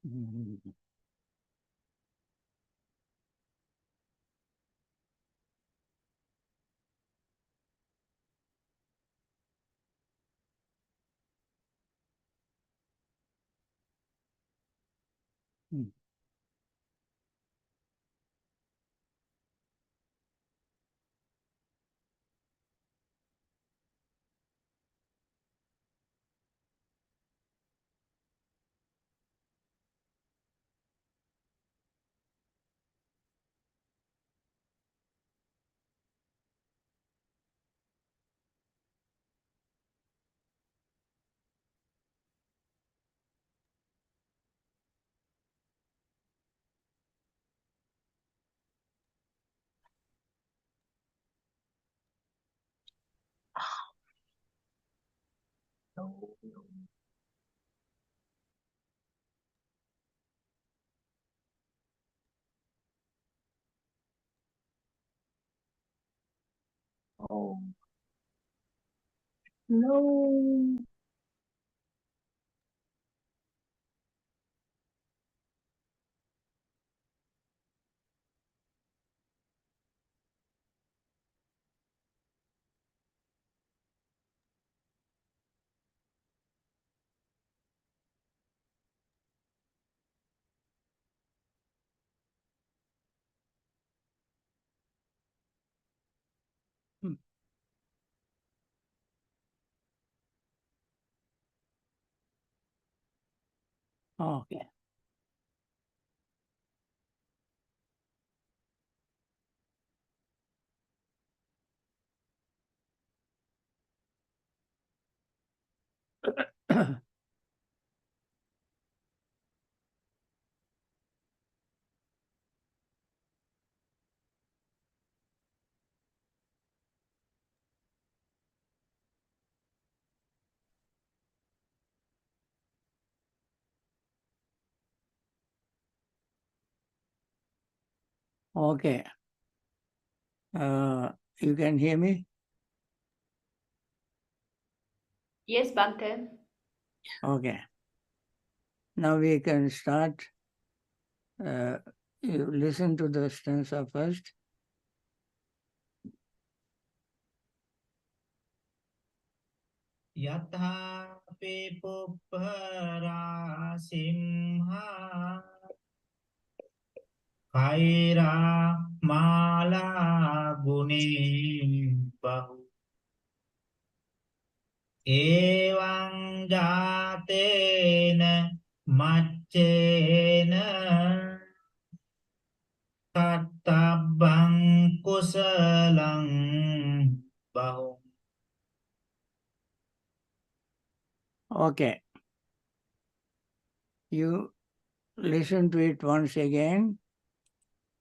Mm. Mm. Oh, no. Mm. Okay. Okay. You can hear me? Yes, Bhante. Okay. Now we can start. You listen to the stanza first. යථාපි පුප්පරා සිම්හා කෛරා මාලා ගුණේ බහු ඒවං ජාතේන මච්චේන කත්තබ්බං කුසලං බහු. Okay. You listen to it once again.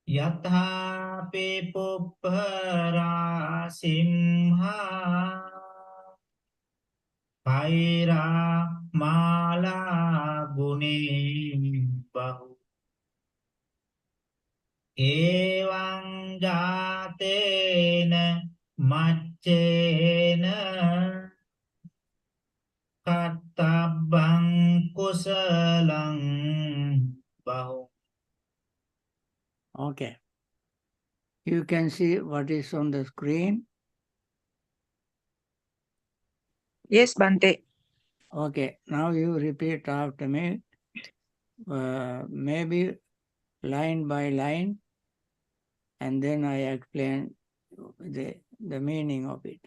යථාපි පුප්පරා සිම්හා කෛරා මාලා ගුණේ බහු ඒවං ජාතේන මච්චේන කත්තබ්බං කුසලං බහු. Okay. You can see what is on the screen. Yes, Bhante. Okay. Now you repeat after me. Maybe line by line, and then I explain the meaning of it.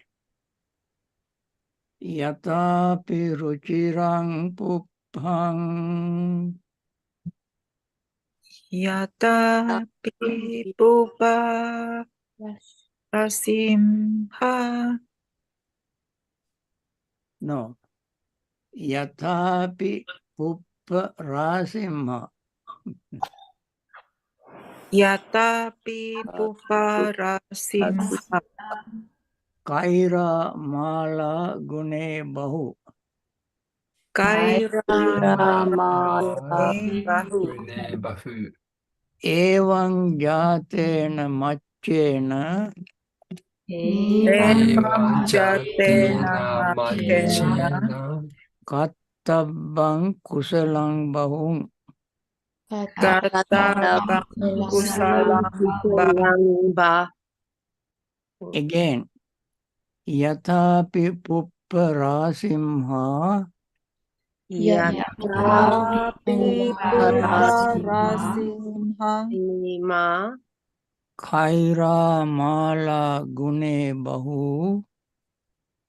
Yatapi ruchirang puphang Yata pipupa rasimha. no Yatapi puprasimha Yata pipupa rasimha. Kaira mala gune bahu Kaira Mala bahu. Bahu. Evang jatena machena Evam jatena Jatina machena Machena kattabang kusalang bahung. Katabang kusalang Bahu. Again, Yathapi Pupparasimha Yatapi Puparasimhang Lima. Khaira Mala Gune Bahu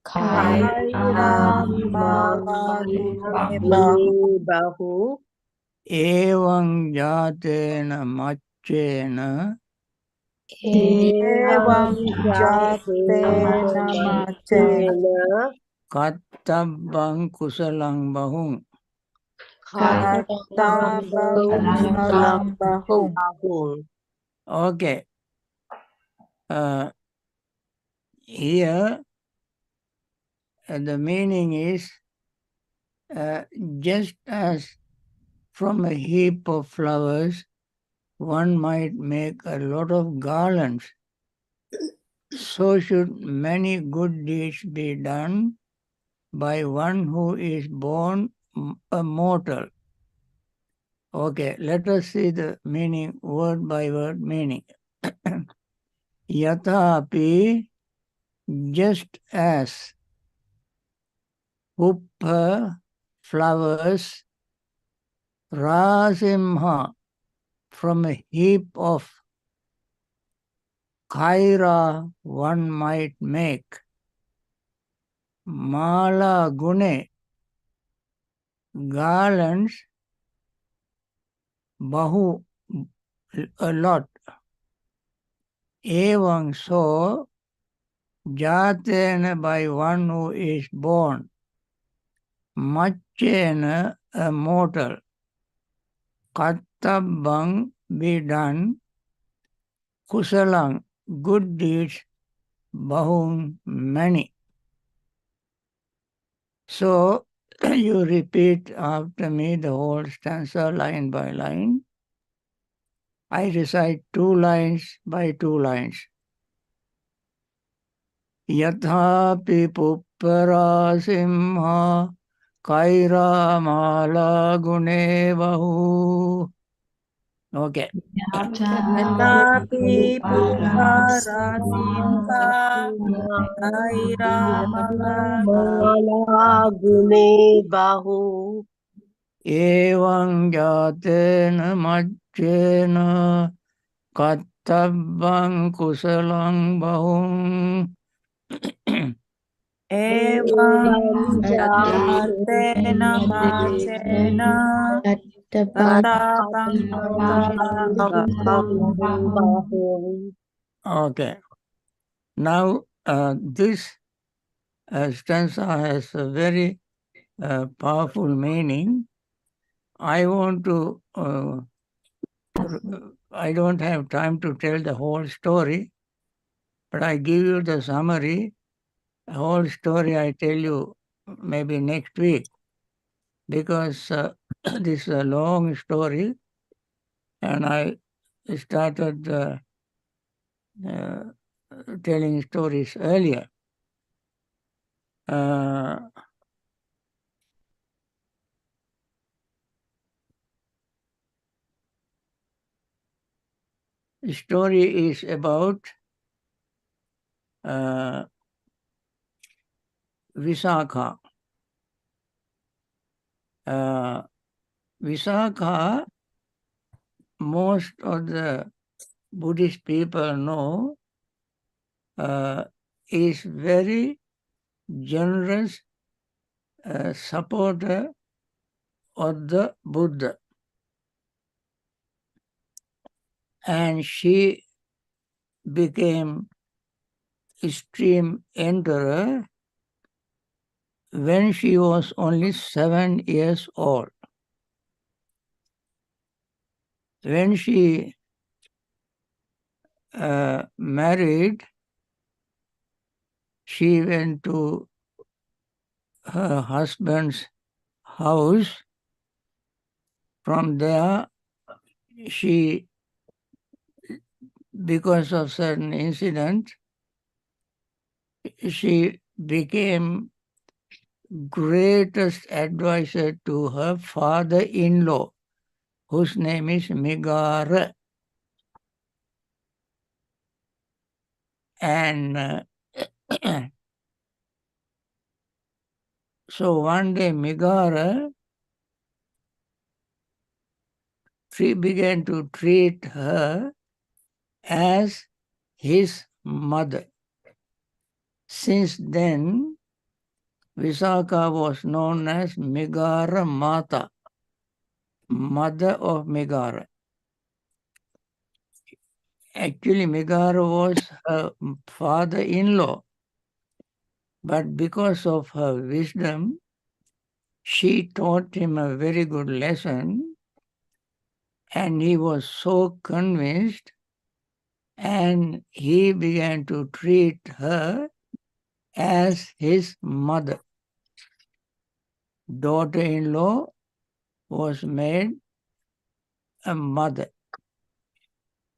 Kairam Malagune Bahu. Evang Jatena Machena Evang Jatena Machena Kattabang Kusalang Bahung. Katabang Kusalang Bahung. Okay. Here the meaning is just as from a heap of flowers one might make a lot of garlands, so should many good deeds be done by one who is born a mortal. Okay, let us see the meaning, word by word meaning. Yathapi, just as Puppa, flowers, Rasimha, from a heap of Khaira one might make, Mala Gune, garlands, Bahu, a lot. Evang, so, Jatena, by one who is born, Machena, a mortal, Kattabang, be done, Kusalang, good deeds, Bahung, many. So, you repeat after me the whole stanza line by line. I recite 2 lines by 2 lines. Yathapi Pupparasimha Kaira Mala Gune Bahu. Okay. Yatapi Puparasimha Kairamala Gune Bahu. Evang Jatena Machena Kattabang Kusalang Bahung. Evam Jatena Machena Katabang Kusalang Bahung. Okay. Now, this stanza has a very powerful meaning. I want to, I don't have time to tell the whole story, but I give you the summary. The whole story I tell you maybe next week, because this is a long story, and I started telling stories earlier. The story is about Visakha. Visakha, most of the Buddhist people know, is very generous supporter of the Buddha. And she became extreme emperor when she was only 7 years old. When she married, she went to her husband's house. From there, she, because of certain incident, she became greatest advisor to her father-in-law, whose name is Migara. And so one day Migara began to treat her as his mother. Since then, Visakha was known as Migara Mata, mother of Migara. Actually, Migara was her father-in-law, but because of her wisdom, she taught him a very good lesson, and he was so convinced, and he began to treat her as his mother. Daughter-in-law was made a mother.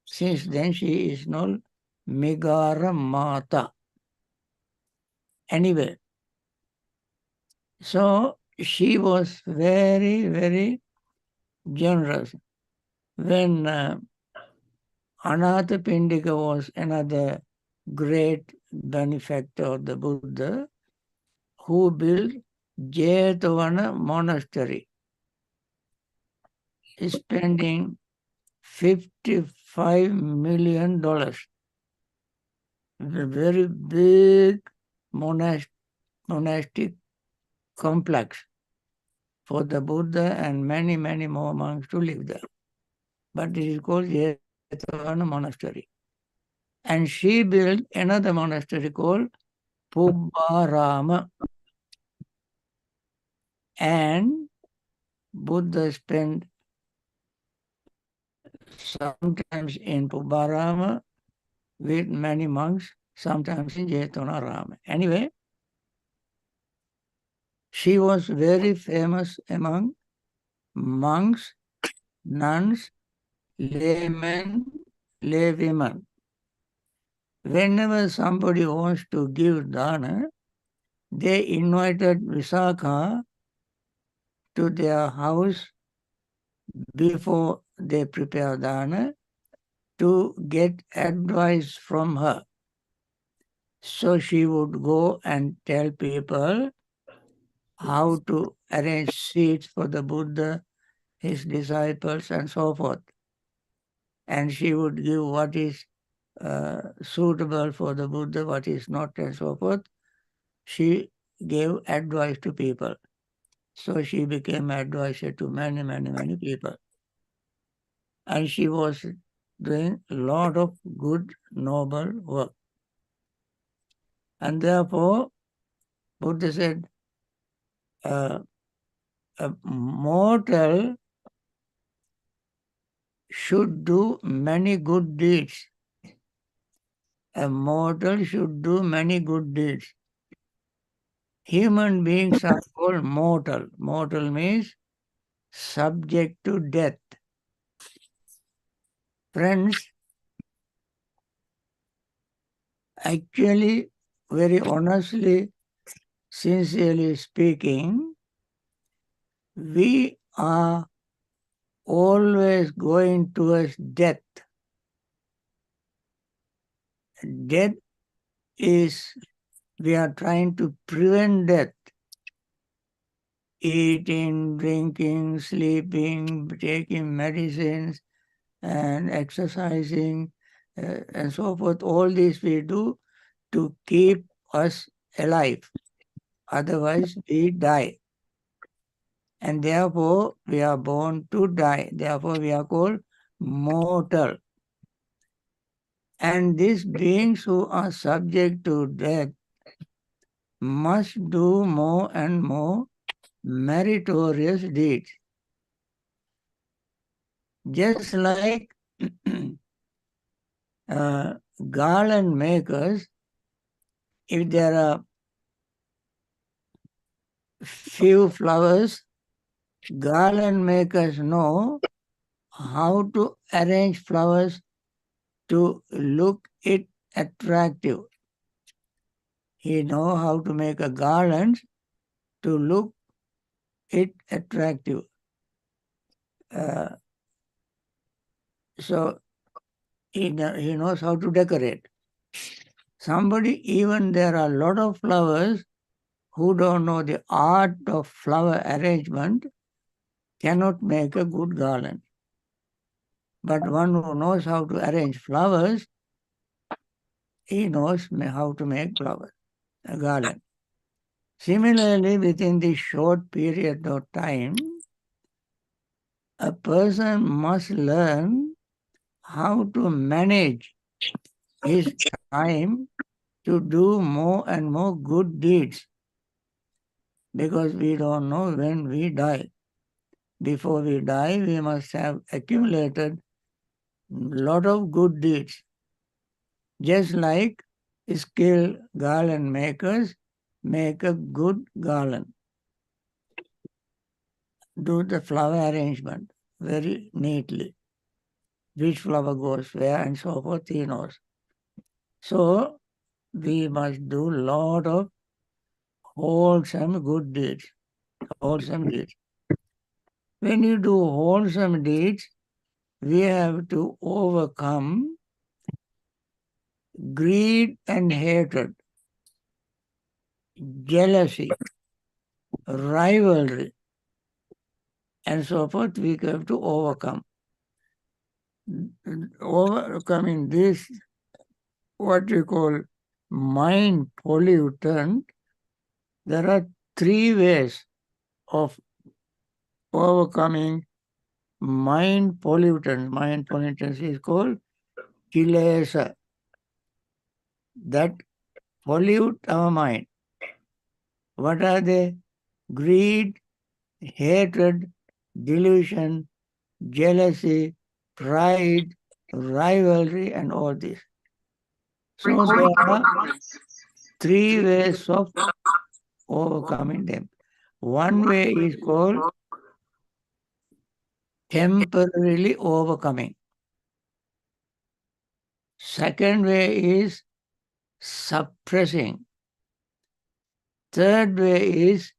Since then, she is known Migara Mata. Anyway, so she was very, very generous. When Anatha Pindika was another great benefactor of the Buddha, who built Jetavana monastery, spending $55 million. A very big monastic complex for the Buddha and many, many more monks to live there. But it is called Jetavana monastery. And she built another monastery called Pubbarama. And Buddha spent sometimes in Pubbarama with many monks, sometimes in Jetanarama. Anyway, she was very famous among monks, nuns, laymen, laywomen. Whenever somebody wants to give dana, they invited Visakha to their house before they prepare dana to get advice from her. So she would go and tell people how to arrange seats for the Buddha, his disciples, and so forth. And she would give what is suitable for the Buddha, what is not, and so forth. She gave advice to people. So she became advisor to many, many, many people. And she was doing a lot of good, noble work. And therefore, Buddha said, a mortal should do many good deeds. A mortal should do many good deeds. Human beings are called mortal. Mortal means subject to death. Friends, actually, very honestly, sincerely speaking, we are always going towards death. Death is, we are trying to prevent death. Eating, drinking, sleeping, taking medicines, and exercising, and so forth. All this we do to keep us alive. Otherwise, we die. And therefore, we are born to die. Therefore, we are called mortal. And these beings who are subject to death must do more and more meritorious deeds. Just like garland makers, if there are few flowers, garland makers know how to arrange flowers to look it attractive. He know how to make a garland to look it attractive. So he knows how to decorate. Somebody, even there are a lot of flowers who don't know the art of flower arrangement, cannot make a good garland. But one who knows how to arrange flowers, he knows how to make flowers, a garland. Similarly, within this short period of time, a person must learn how to manage his time to do more and more good deeds, because we don't know when we die. Before we die, we must have accumulated a lot of good deeds. Just like skilled garland makers make a good garland, do the flower arrangement very neatly, which flower goes where and so forth, he knows. So we must do a lot of wholesome good deeds, wholesome deeds. When you do wholesome deeds, we have to overcome greed and hatred, jealousy, rivalry, and so forth. We have to overcome. Overcoming this, what we call mind pollutant, there are three ways of overcoming mind pollutants. Mind pollutants is called kilesa, that pollute our mind. What are they? Greed, hatred, delusion, jealousy, pride, rivalry, and all this. So there are three ways of overcoming them. One way is called temporarily overcoming. Second way is suppressing. Third way is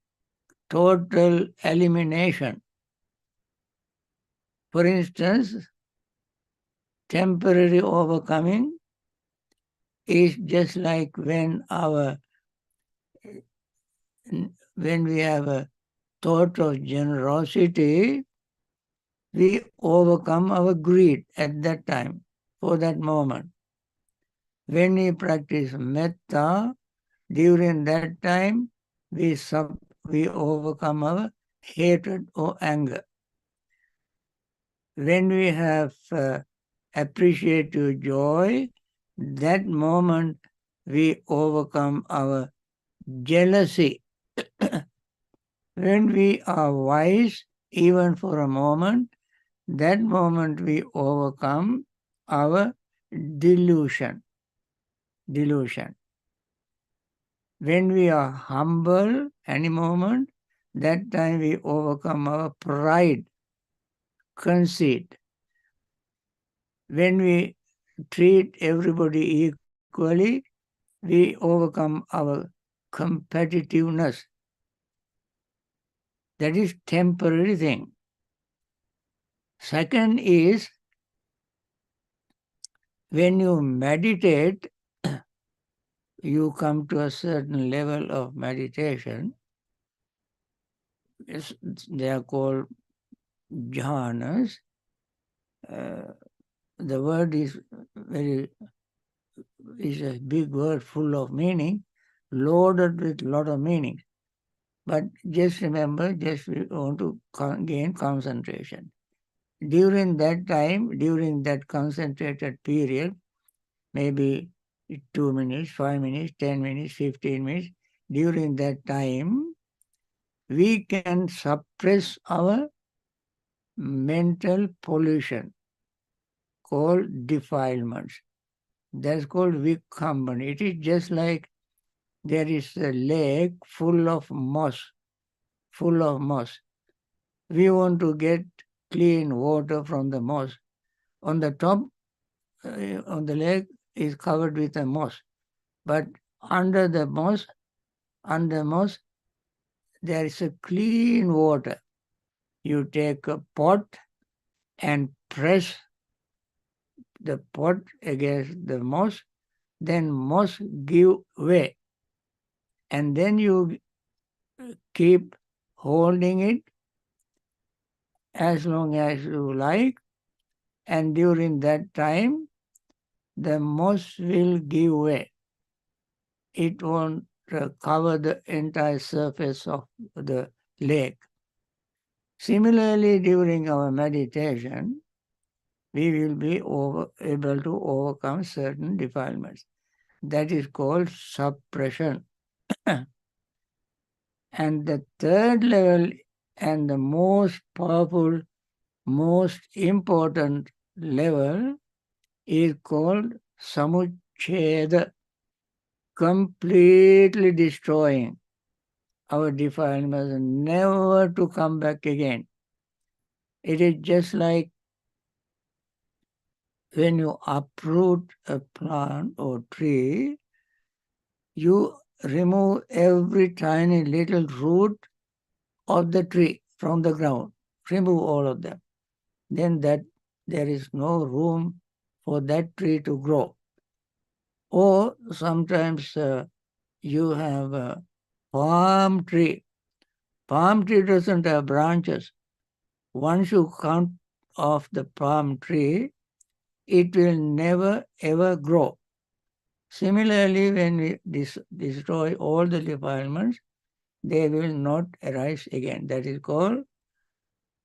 total elimination. For instance, temporary overcoming is just like when we have a thought of generosity, we overcome our greed at that time, for that moment. When we practice metta, during that time, we overcome our hatred or anger. When we have appreciative joy, that moment we overcome our jealousy. When we are wise, even for a moment, that moment we overcome our delusion. When we are humble, any moment, that time we overcome our pride, conceit. When we treat everybody equally, we overcome our competitiveness. That is temporary thing. Second is, when you meditate, you come to a certain level of meditation. They are called jhanas. The word is a big word full of meaning, loaded with a lot of meaning. But just remember, we want to gain concentration. During that time, during that concentrated period, maybe 2 minutes, 5 minutes, 10 minutes, 15 minutes, during that time, we can suppress our mental pollution called defilements. That's called vikambana. It is just like there is a lake full of moss. We want to get clean water from the moss. On the top, on the lake is covered with a moss. But under the moss, there is a clean water. You take a pot and press the pot against the moss, then moss give way. And then you keep holding it as long as you like, and during that time, the moss will give way. It won't cover the entire surface of the lake. Similarly, during our meditation, we will be able to overcome certain defilements. That is called suppression. And the third level and the most powerful, most important level is called samucheda, completely destroying our defilements, never to come back again. It is just like when you uproot a plant or tree, you remove every tiny little root of the tree from the ground. Remove all of them. Then that there is no room for that tree to grow. Or sometimes you have a palm tree. Palm tree doesn't have branches. Once you cut off the palm tree, it will never ever grow. Similarly, when we destroy all the defilements, they will not arise again. That is called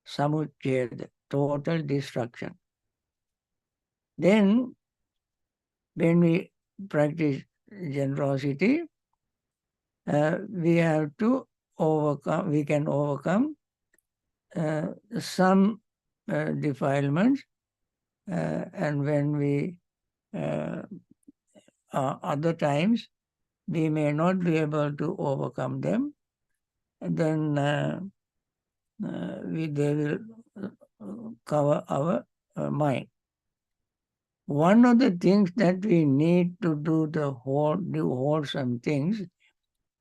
samucheda, total destruction. Then, when we practice generosity, we have to overcome, we can overcome some defilements, and when we other times we may not be able to overcome them, and then they will cover our mind. One of the things that we need to do wholesome things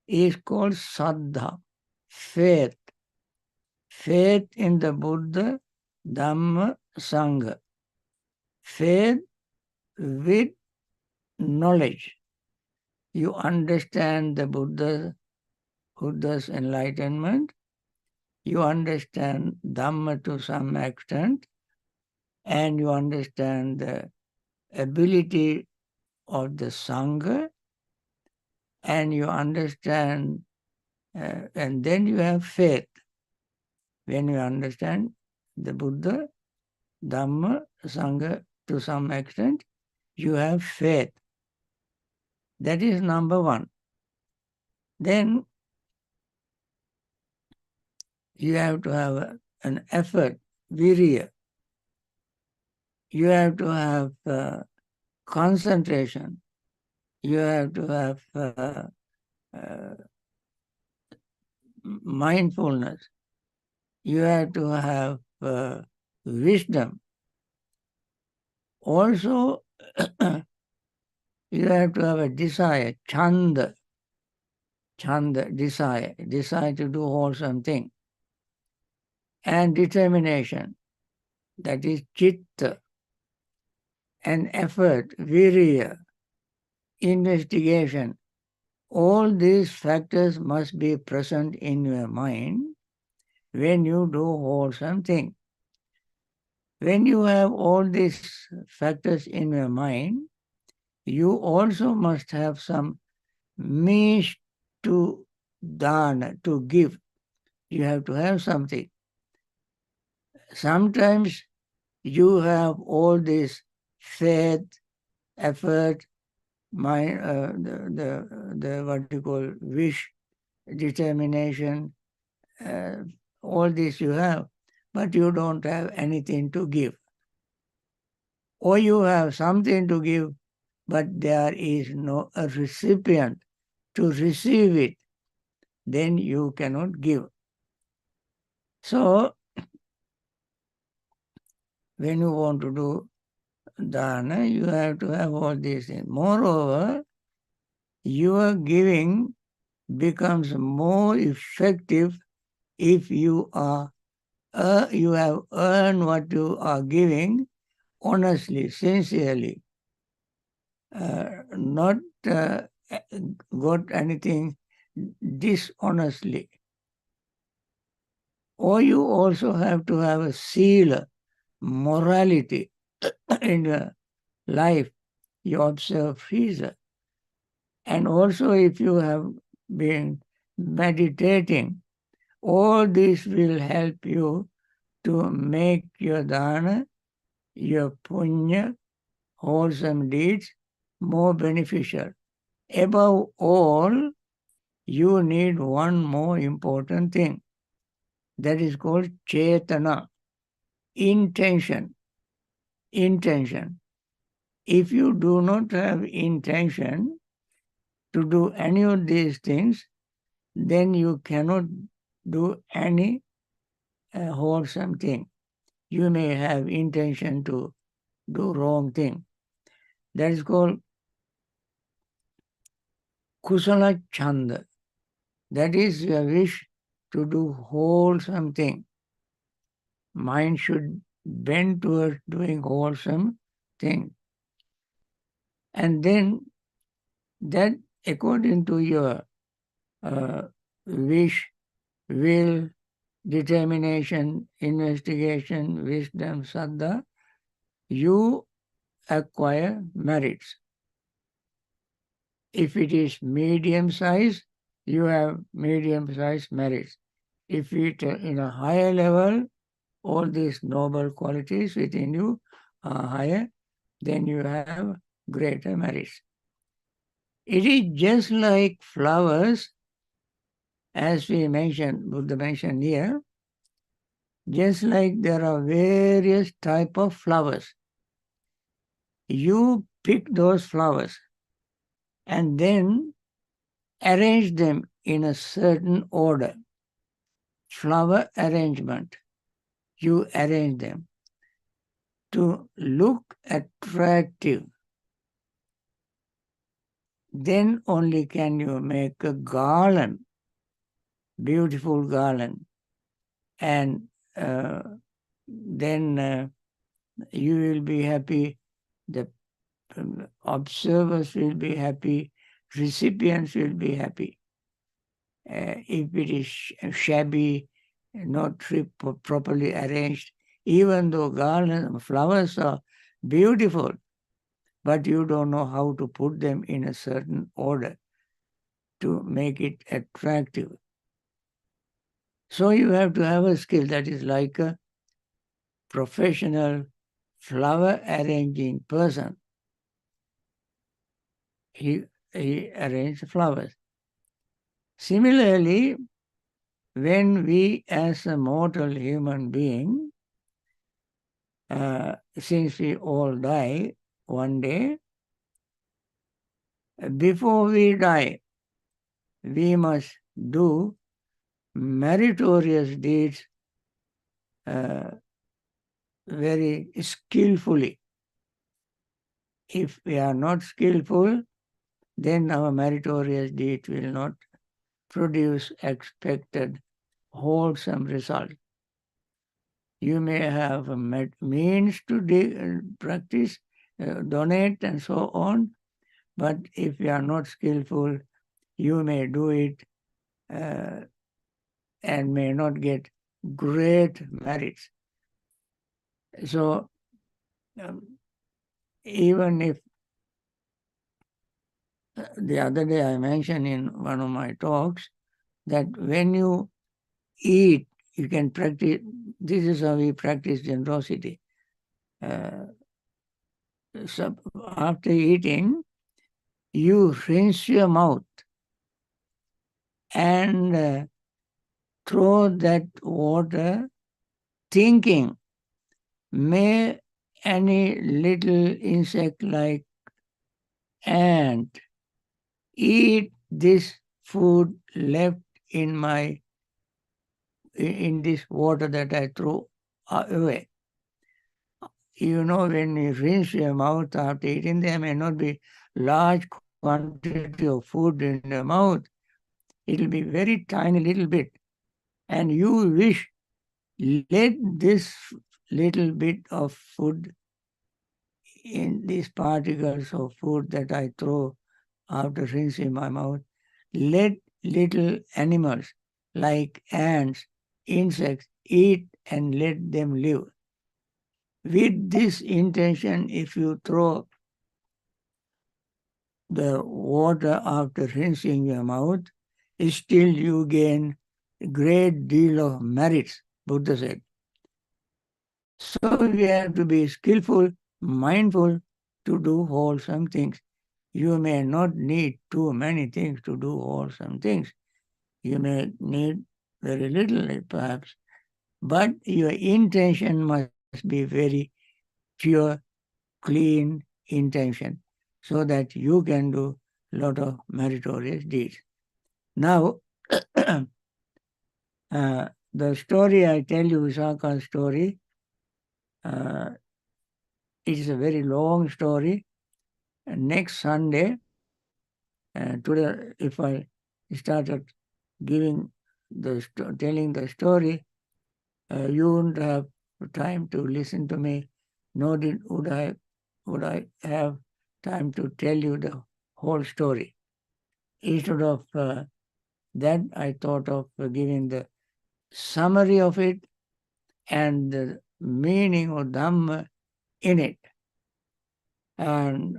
is called saddha, faith. Faith in the Buddha, Dhamma, Sangha. Faith with knowledge. You understand the Buddha's enlightenment. You understand Dhamma to some extent, and you understand the ability of the Sangha, and you understand, and then you have faith. When you understand the Buddha, Dhamma, Sangha to some extent, you have faith. That is number one. Then you have to have an effort, virya. You have to have concentration. You have to have mindfulness. You have to have wisdom. Also, you have to have a desire, chanda, desire to do wholesome thing. And determination, that is chitta. And effort, virya, investigation. All these factors must be present in your mind when you do wholesome thing. When you have all these factors in your mind, you also must have some means to dana, to give. You have to have something. Sometimes you have all this faith, effort, mind, the what you call wish, determination, all this you have, but you don't have anything to give. Or you have something to give, but there is no a recipient to receive it, then you cannot give. So, when you want to do dana, you have to have all these things. Moreover, your giving becomes more effective if you have earned what you are giving, honestly, sincerely, not got anything dishonestly. Or you also have to have a seal, morality in your life. You observe freezer. And also if you have been meditating, all this will help you to make your dana, your punya, wholesome deeds more beneficial. Above all, you need one more important thing. That is called chetana, intention. Intention. If you do not have intention to do any of these things, then you cannot do any wholesome thing. You may have intention to do wrong thing. That is called kusala chanda. That is your wish to do wholesome thing. Mind should bend towards doing wholesome thing. And then that according to your wish, will, determination, investigation, wisdom, saddha, you acquire merits. If it is medium size, you have medium size merits. If it in a higher level, all these noble qualities within you are higher, then you have greater merits. It is just like flowers, as we mentioned, Buddha mentioned here, just like there are various type of flowers. You pick those flowers and then arrange them in a certain order. Flower arrangement. You arrange them to look attractive. Then only can you make a garland, beautiful garland. And then you will be happy, the observers will be happy, recipients will be happy. If it is shabby, not properly arranged, even though garland flowers are beautiful, but you don't know how to put them in a certain order to make it attractive. So you have to have a skill that is like a professional flower arranging person. He arranges flowers. Similarly, when we as a mortal human being, since we all die one day, before we die, we must do meritorious deeds very skillfully. If we are not skillful, then our meritorious deed will not produce expected wholesome result. You may have means to practice, donate and so on, but if you are not skillful, you may do it and may not get great merits. So even if the other day I mentioned in one of my talks that when you eat, you can practice, this is how we practice generosity. So after eating, you rinse your mouth and throw that water thinking, may any little insect like ant eat this food left in this water that I throw away. You know, when you rinse your mouth after eating, there may not be large quantity of food in the mouth. It will be very tiny little bit. And you wish, let this little bit of food in these particles of food that I throw after rinsing my mouth, let little animals like ants, insects eat and let them live. With this intention, if you throw the water after rinsing your mouth, still you gain a great deal of merits, Buddha said. So we have to be skillful, mindful to do wholesome things. You may not need too many things to do wholesome things. You may need very little, perhaps, but your intention must be very pure, clean intention, so that you can do a lot of meritorious deeds. Now, the story I tell you, Visakha's story, it is a very long story. Next Sunday, today, if I started giving telling the story, you wouldn't have time to listen to me, nor would I have time to tell you the whole story. Instead of that, I thought of giving the summary of it and the meaning of Dhamma in it. And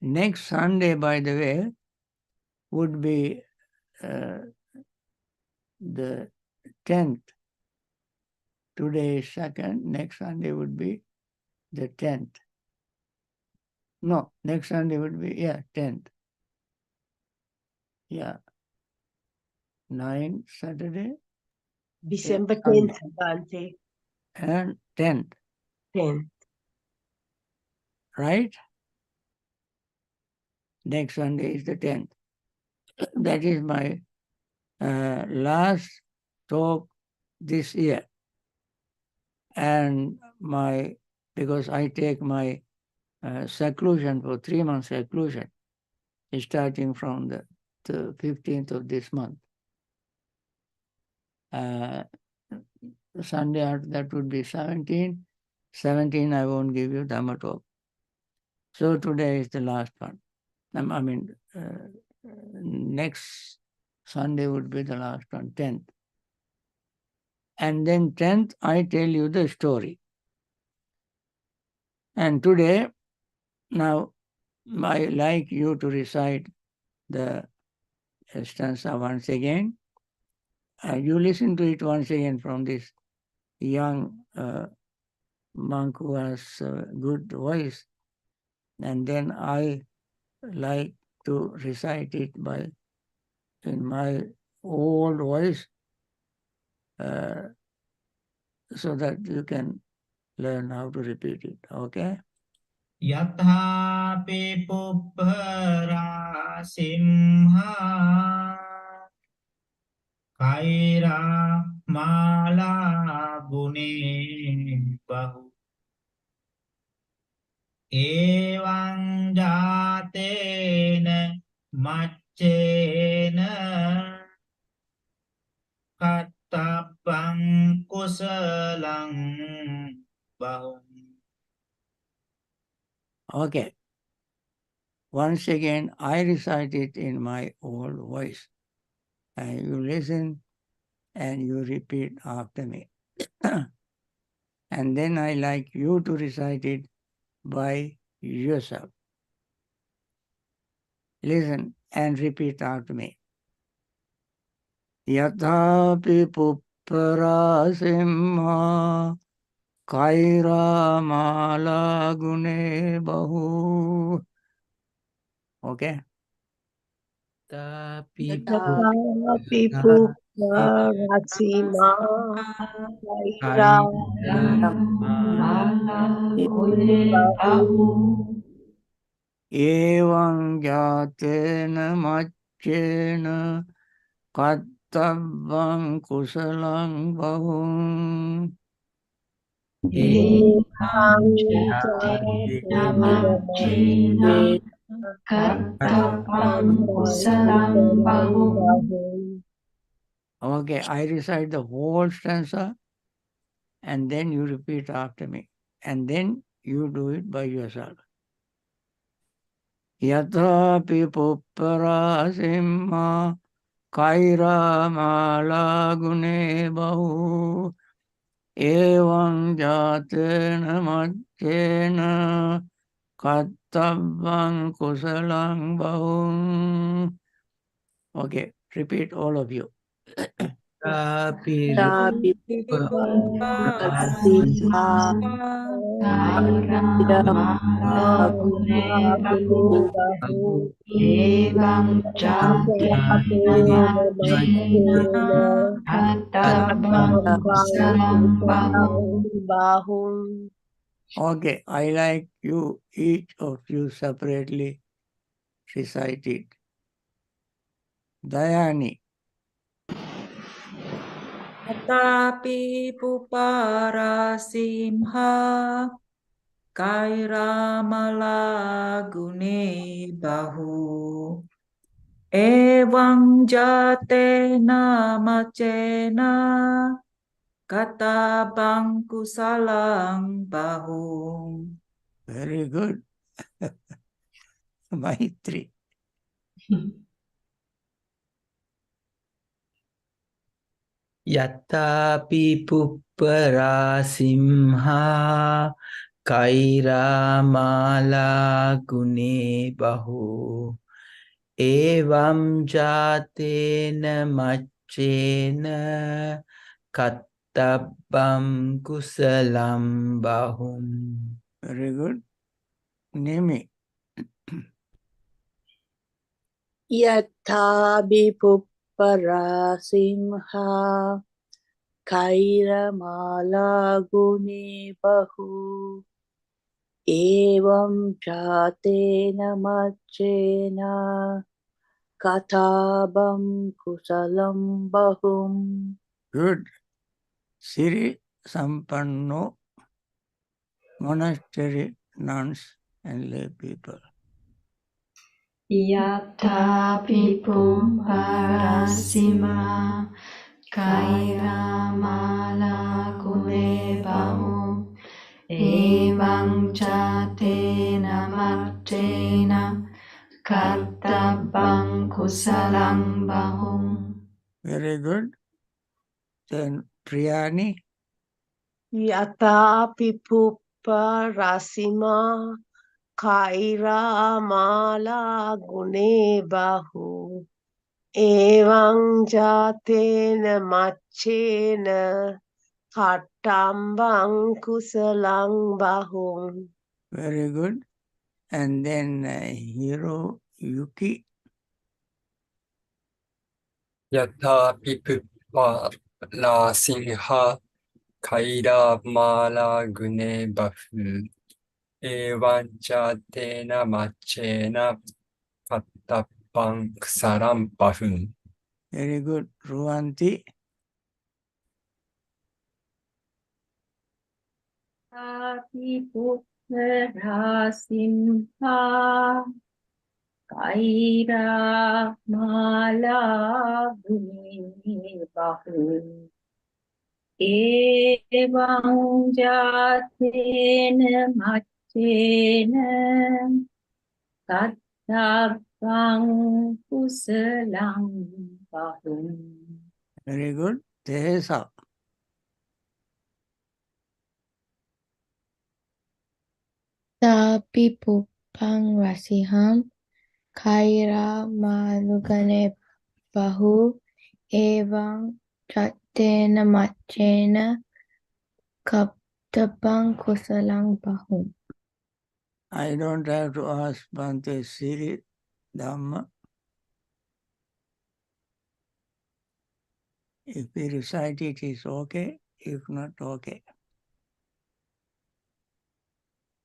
next Sunday, by the way, would be the 10th. Today is 2nd, next Sunday would be the 10th. No, next Sunday would be, 10th. Yeah. 9th Saturday. December Sunday. 10th, Bhante. And 10th, 10th. right? Next Sunday is the 10th. That is my last talk this year. And because I take my seclusion for 3 months seclusion, starting from the 15th of this month. Sunday after that would be 17. 17 I won't give you Dhamma talk. So today is the last one. Next Sunday would be the last one, 10th. And then 10th, I tell you the story. And today, now, I like you to recite the stanza once again. You listen to it once again from this young monk who has a good voice. And then I like to recite it in my old voice so that you can learn how to repeat it. Okay? යථාපි පුප්පරා සිම්හා කෛරා මාලා ගුණේ බහු ඒවං ජාතේන මච්චේන කත්තප්පං කුසලං බහුම්. Okay. Once again, I recite it in my old voice. And you listen and you repeat after me. And then I like you to recite it by yourself. Listen and repeat after me. Yathapi pupparasimha kaira mala gune bahu. Okay? Tapi Yathapi pupparasimha kaira bahu Evam jatena machena kattavam kusalang bahum. evam jatena machena kattvam kusalam bahum. Okay, I recite the whole stanza and then you repeat after me. And then you do it by yourself. Yathapi puppara simha kaira mala gune bahu evam jatena majjena kattavam kusalang bahum. Okay, repeat all of you. Tapi Tapi Simha Kaira Gune Bahu Evam Jate Namachena Katabam Kusalam Bahu. Bahum. Okay, I like you, each of you separately recite it. Dayani. Tatapi pupara simha kaira malagune bahu evam jatena macena kata bangku salang bahu. Very good. Maitri. Yatapi puppara simha kaira mala gune bahu evam jatena maccena kattabam kusalam bahum. Very good. Nimi. Yatha Bipupara Simha Kaira Mala Gune Bahu Evam Jatena Machena Katabam Kusalam Bahum. Good. Siri Sampanno, monastery nuns and lay people. Yatapi Parasima Kaira Mala Gune Bahu Evam Jatena Martena Kartabam Kusalam Bahum. Very good. Then Priyani. Yatha Bipupara Sima Kaira Mala Gune Bahu Evam Jatena Machena Katambang Kusalang Bahum. Very good. And then Hiro Yuki. Yatha pipupa la simha kaira mala gune bahu evancha tena machena kattapang ksaram bahum. Very good. Ruanti. Tapi putra simha kaira malaguni bahu evam jatena macena katabang kusalang bahu. Very good. Tehesa. Tapi pupang rasiham kaira malugane bahu evam jatena machena kaptabang kusalang bahu. I don't have to ask Bhante Siri Dhamma. If we recite it, it's okay. If not, okay.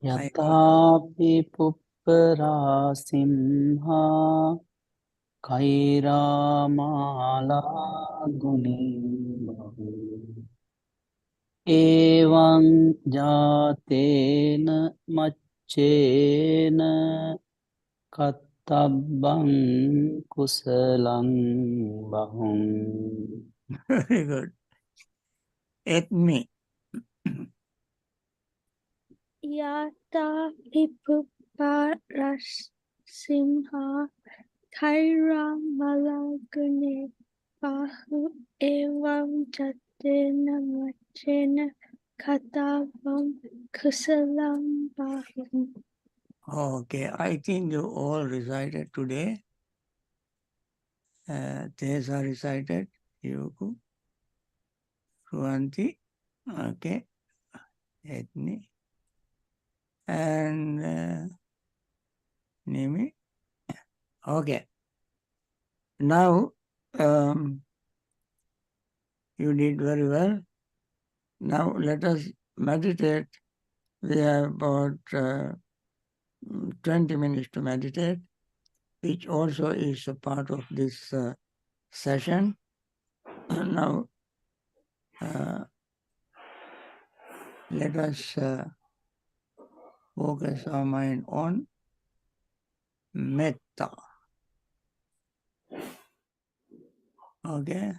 Yatapi puppara simha kaira mala gune bahu evam jatena maccena kattabam kusalang bahum. Very good. Etmi. Yata Hipuparas Simha Kaira Malagune Bahu Evam Jatena Machena Katavam Kusalam Bahum. Okay, I think you all recited today. Tesa recited, Yuku, Ruanti, okay, Etni, and Nimi. Okay, now you did very well. Now let us meditate. We have about 20 minutes to meditate, which also is a part of this session. Now, let us focus our mind on metta. Okay?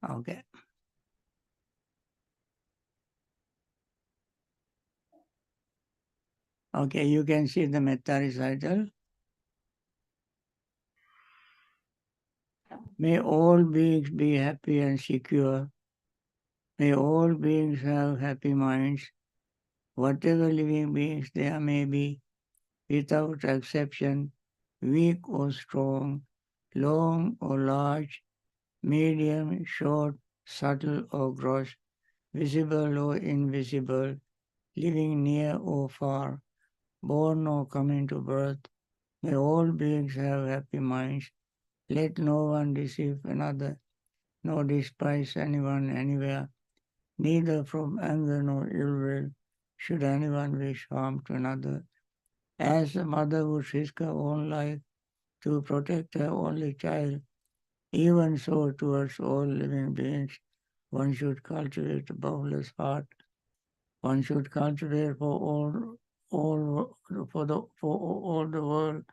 Okay. Okay, you can see the metta recital. May all beings be happy and secure. May all beings have happy minds. Whatever living beings there may be, without exception, weak or strong, long or large, medium, short, subtle or gross, visible or invisible, living near or far, born or coming to birth, may all beings have happy minds. Let no one deceive another, nor despise anyone anywhere, neither from anger nor ill will should anyone wish harm to another. As a mother would risk her own life to protect her only child, even so towards all living beings, one should cultivate a boundless heart. One should cultivate for all the world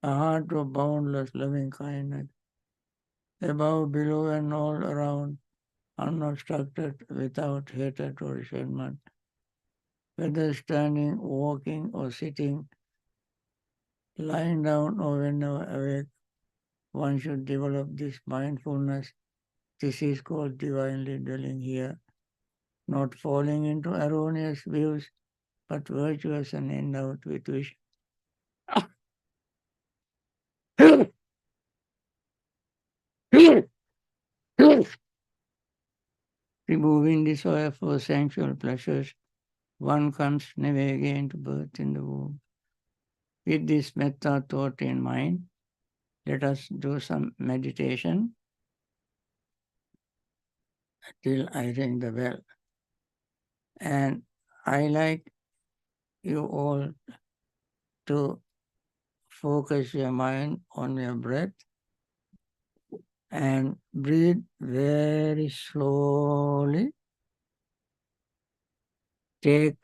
a heart of boundless loving kindness, above, below, and all around, unobstructed, without hatred or resentment. Whether standing, walking, or sitting, lying down, or whenever awake, one should develop this mindfulness. This is called divinely dwelling here, not falling into erroneous views, but virtuous and endowed with wish. Removing desire for sensual pleasures, one comes never again to birth in the womb. With this metta thought in mind, let us do some meditation till I ring the bell. And I like you all to focus your mind on your breath and breathe very slowly. Take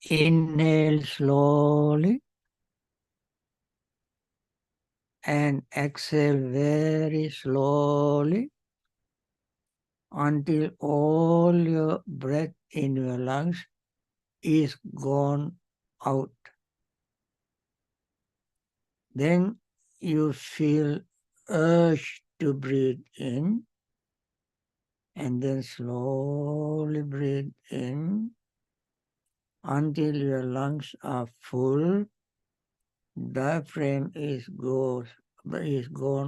inhale slowly and exhale very slowly until all your breath in your lungs is gone out. Then you feel urge to breathe in and then slowly breathe in until your lungs are full. Diaphragm is gone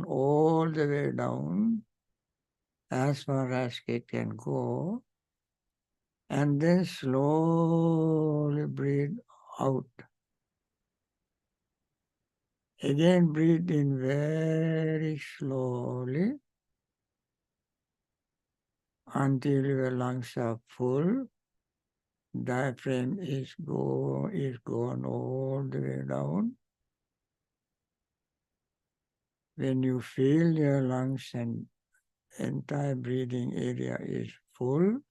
all the way down as far as it can go, and then slowly breathe out. Again breathe in very slowly until your lungs are full. Diaphragm is gone all the way down. When you feel your lungs and entire breathing area is full,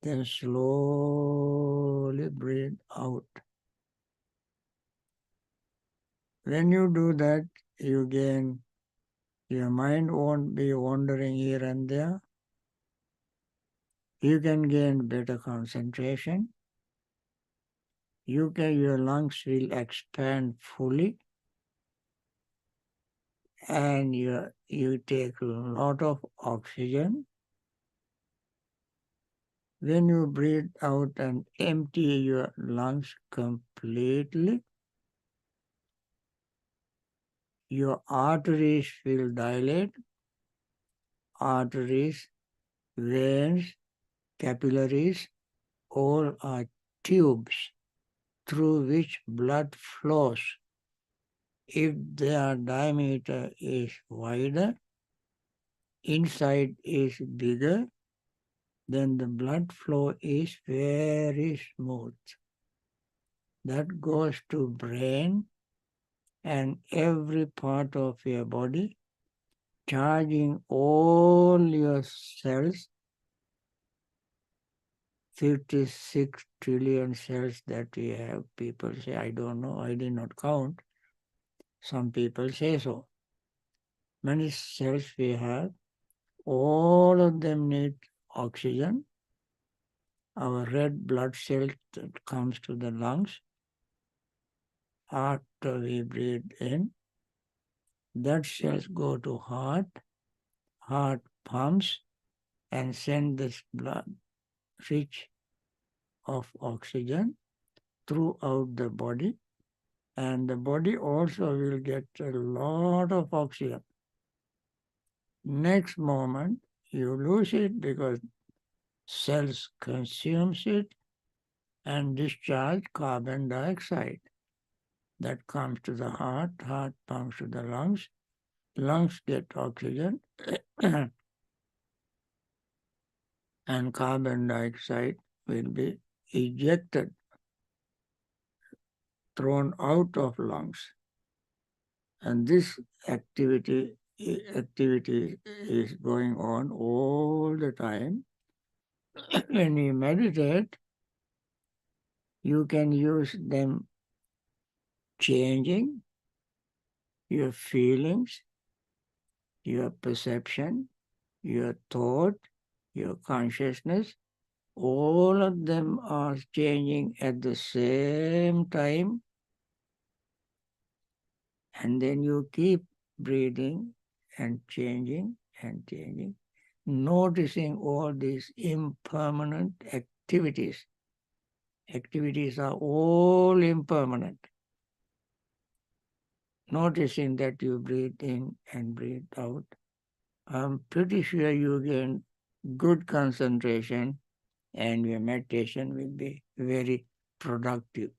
then slowly breathe out. When you do that, your mind won't be wandering here and there. You can gain better concentration. Your lungs will expand fully, and you take a lot of oxygen. When you breathe out and empty your lungs completely, your arteries will dilate. Arteries, veins, capillaries, all are tubes through which blood flows. If their diameter is wider, inside is bigger, then the blood flow is very smooth. That goes to brain and every part of your body, charging all your cells, 56 trillion cells that we have. People say, I don't know, I did not count. Some people say so. Many cells we have, all of them need oxygen. Our red blood cell that comes to the lungs after we breathe in. That cells go to heart. Heart pumps and send this blood rich of oxygen throughout the body, and the body also will get a lot of oxygen. Next moment you lose it because cells consumes it and discharge carbon dioxide. That comes to the heart pumps to the lungs get oxygen and carbon dioxide will be ejected, thrown out of lungs. And this activity is going on all the time. When you meditate, you can use them changing your feelings, your perception, your thought, your consciousness. All of them are changing at the same time. And then you keep breathing and changing, noticing all these impermanent activities. Activities are all impermanent. Noticing that you breathe in and breathe out, I'm pretty sure you gain good concentration and your meditation will be very productive.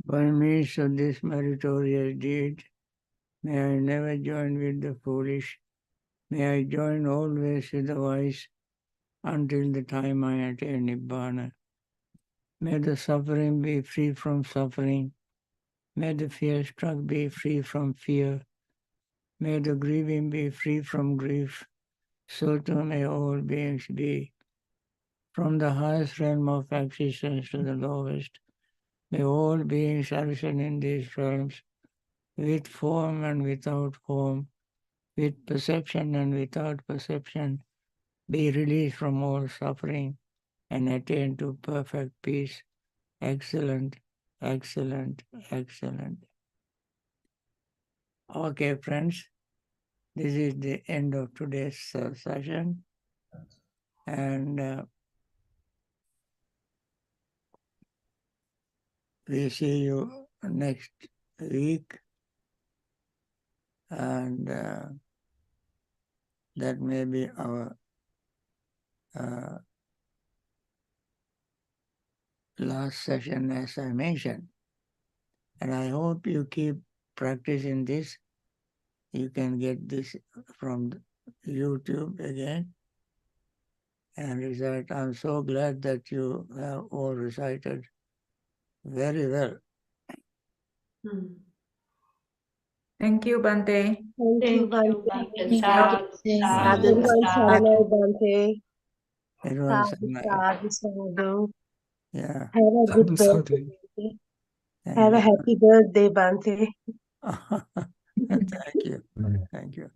By means of this meritorious deed, may I never join with the foolish. May I join always with the wise until the time I attain Nibbana. May the suffering be free from suffering. May the fear-struck be free from fear. May the grieving be free from grief. So too may all beings be. From the highest realm of existence to the lowest, may all beings arisen in these realms, with form and without form, with perception and without perception, be released from all suffering and attain to perfect peace. Excellent, excellent, excellent. Okay, friends, this is the end of today's session. And we see you next week. And that may be our last session, as I mentioned. And I hope you keep practicing this. You can get this from YouTube again and recite. I'm so glad that you have all recited very well. Thank you, Bhante. Thank you, Bhante. Sadhu, sadhu, Everyone, sadhu. Saranai Bhante. It was Sadhu, nice. sadhu, sadhu. Yeah. Have a good Sadhu, birthday, sadhu. Bhante. Thank Have a you. happy birthday, Bhante. Thank you. Thank you.